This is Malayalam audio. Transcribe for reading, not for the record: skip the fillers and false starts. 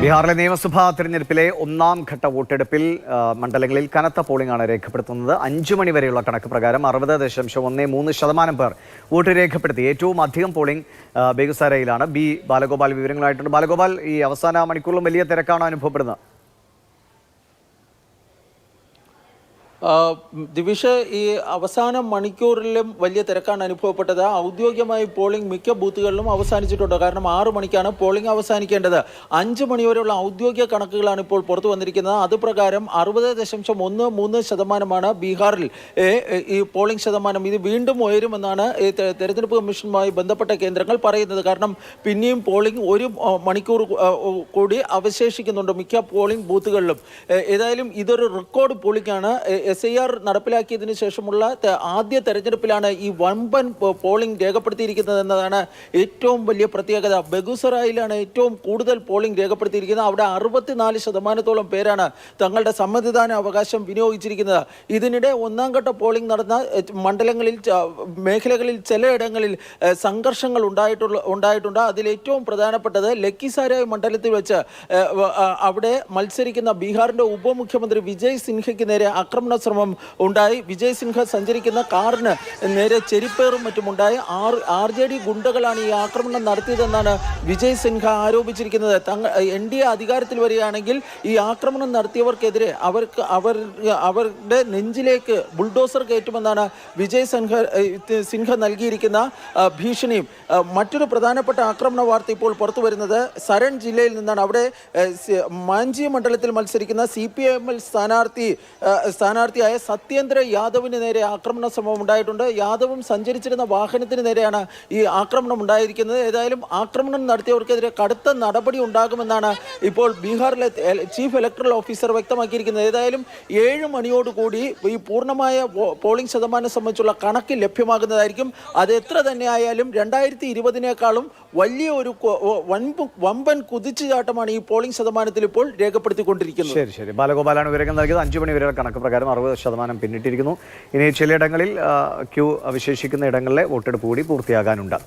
ബീഹാറിലെ നിയമസഭാ തെരഞ്ഞെടുപ്പിലെ ഒന്നാം ഘട്ട വോട്ടെടുപ്പിൽ മണ്ഡലങ്ങളിൽ കനത്ത പോളിംഗാണ് രേഖപ്പെടുത്തുന്നത്. 5 മണി വരെയുള്ള കണക്ക് പ്രകാരം 60.13% പേർ വോട്ട് രേഖപ്പെടുത്തി. ഏറ്റവും അധികം പോളിംഗ് ബേഗുസാരയിലാണ്. ബി ബാലഗോപാൽ വിവരങ്ങളായിട്ടുണ്ട്. ബാലഗോപാൽ, ഈ അവസാന മണിക്കൂറിലും വലിയ തിരക്കാണ് അനുഭവപ്പെടുന്നത്. ദിവിഷ്, ഈ അവസാന മണിക്കൂറിലും വലിയ തിരക്കാണ് അനുഭവപ്പെട്ടത്. ഔദ്യോഗികമായി പോളിംഗ് മിക്ക ബൂത്തുകളിലും അവസാനിച്ചിട്ടുണ്ട്. കാരണം 6 മണിക്കാണ് പോളിംഗ് അവസാനിക്കേണ്ടത്. 5 മണിവരെയുള്ള ഔദ്യോഗിക കണക്കുകളാണ് ഇപ്പോൾ പുറത്തു വന്നിരിക്കുന്നത്. അതുപ്രകാരം 60.13% ബീഹാറിൽ ഈ പോളിംഗ് ശതമാനം. ഇത് വീണ്ടും ഉയരുമെന്നാണ് തെരഞ്ഞെടുപ്പ് കമ്മീഷനുമായി ബന്ധപ്പെട്ട കേന്ദ്രങ്ങൾ പറയുന്നത്. കാരണം പിന്നെയും പോളിംഗ് 1 മണിക്കൂർ കൂടി അവശേഷിക്കുന്നുണ്ട് മിക്ക പോളിംഗ് ബൂത്തുകളിലും. ഏതായാലും ഇതൊരു റെക്കോർഡ് പോളിംഗാണ്. SIR നടപ്പിലാക്കിയതിനു ശേഷമുള്ള ആദ്യ തെരഞ്ഞെടുപ്പിലാണ് ഈ വമ്പൻ പോളിംഗ് രേഖപ്പെടുത്തിയിരിക്കുന്നത് എന്നതാണ് ഏറ്റവും വലിയ പ്രത്യേകത. ബെഗുസറായിലാണ് ഏറ്റവും കൂടുതൽ പോളിംഗ് രേഖപ്പെടുത്തിയിരിക്കുന്നത്. അവിടെ 64% പേരാണ് തങ്ങളുടെ സമ്മതിദാന അവകാശം വിനിയോഗിച്ചിരിക്കുന്നത്. ഇതിനിടെ ഒന്നാം ഘട്ട പോളിംഗ് നടന്ന മണ്ഡലങ്ങളിൽ, മേഖലകളിൽ ചിലയിടങ്ങളിൽ സംഘർഷങ്ങൾ ഉണ്ടായിട്ടുണ്ട്. അതിൽ ഏറ്റവും പ്രധാനപ്പെട്ടത് ലക്കിസാരായ് മണ്ഡലത്തിൽ വെച്ച് അവിടെ മത്സരിക്കുന്ന ബീഹാറിന്റെ ഉപമുഖ്യമന്ത്രി വിജയ് സിൻഹയ്ക്ക് നേരെ ആക്രമണ ശ്രമം ഉണ്ടായി. വിജയ് സിൻഹ സഞ്ചരിക്കുന്ന കാറിന് നേരെ ചെരിപ്പേറും മറ്റുമുണ്ടായി. RJD ഗുണ്ടകളാണ് ഈ ആക്രമണം നടത്തിയതെന്നാണ് വിജയ് സിൻഹ ആരോപിച്ചിരിക്കുന്നത്. NDA അധികാരത്തിൽ വരികയാണെങ്കിൽ ഈ ആക്രമണം നടത്തിയവർക്കെതിരെ അവരുടെ നെഞ്ചിലേക്ക് ബുൾഡോസർ കയറ്റുമെന്നാണ് വിജയ് സിൻഹ നൽകിയിരിക്കുന്ന ഭീഷണിയും. മറ്റൊരു പ്രധാനപ്പെട്ട ആക്രമണ വാർത്ത ഇപ്പോൾ പുറത്തു വരുന്നത് സരൺ ജില്ലയിൽ നിന്നാണ്. അവിടെ മാഞ്ചി മണ്ഡലത്തിൽ മത്സരിക്കുന്ന CPIM സ്ഥാനാർത്ഥിയായ സത്യേന്ദ്ര യാദവിന് നേരെ ആക്രമണ ശ്രമം ഉണ്ടായിട്ടുണ്ട്. യാദവും സഞ്ചരിച്ചിരുന്ന വാഹനത്തിന് നേരെയാണ് ഈ ആക്രമണം ഉണ്ടായിരിക്കുന്നത്. ഏതായാലും ആക്രമണം നടത്തിയവർക്കെതിരെ കടുത്ത നടപടി ഉണ്ടാകുമെന്നാണ് ഇപ്പോൾ ബീഹാറിലെ ചീഫ് ഇലക്ടറൽ ഓഫീസർ വ്യക്തമാക്കിയിരിക്കുന്നത്. ഏതായാലും 7 മണിയോടുകൂടി ഈ പൂർണ്ണമായ പോളിംഗ് ശതമാനം സംബന്ധിച്ചുള്ള കണക്ക് ലഭ്യമാകുന്നതായിരിക്കും. അത് എത്ര തന്നെ ആയാലും 2020-നേക്കാളും വലിയ ഒരു വമ്പൻ കുതിച്ചുചാട്ടമാണ് ഈ പോളിംഗ് ശതമാനത്തിൽ ഇപ്പോൾ രേഖപ്പെടുത്തിക്കൊണ്ടിരിക്കുന്നത്. ശരി, ബാലഗോപാലാണ് വിവരങ്ങൾ നൽകിയത്. 5 മണി വരെയുള്ള കണക്ക് പ്രകാരം 60% പിന്നിട്ടിരിക്കുന്നു. ഇനി ചിലയിടങ്ങളിൽ ക്യൂ അവശേഷിക്കുന്ന ഇടങ്ങളിലെ വോട്ടെടുപ്പ് കൂടി പൂർത്തിയാകാനുണ്ട്.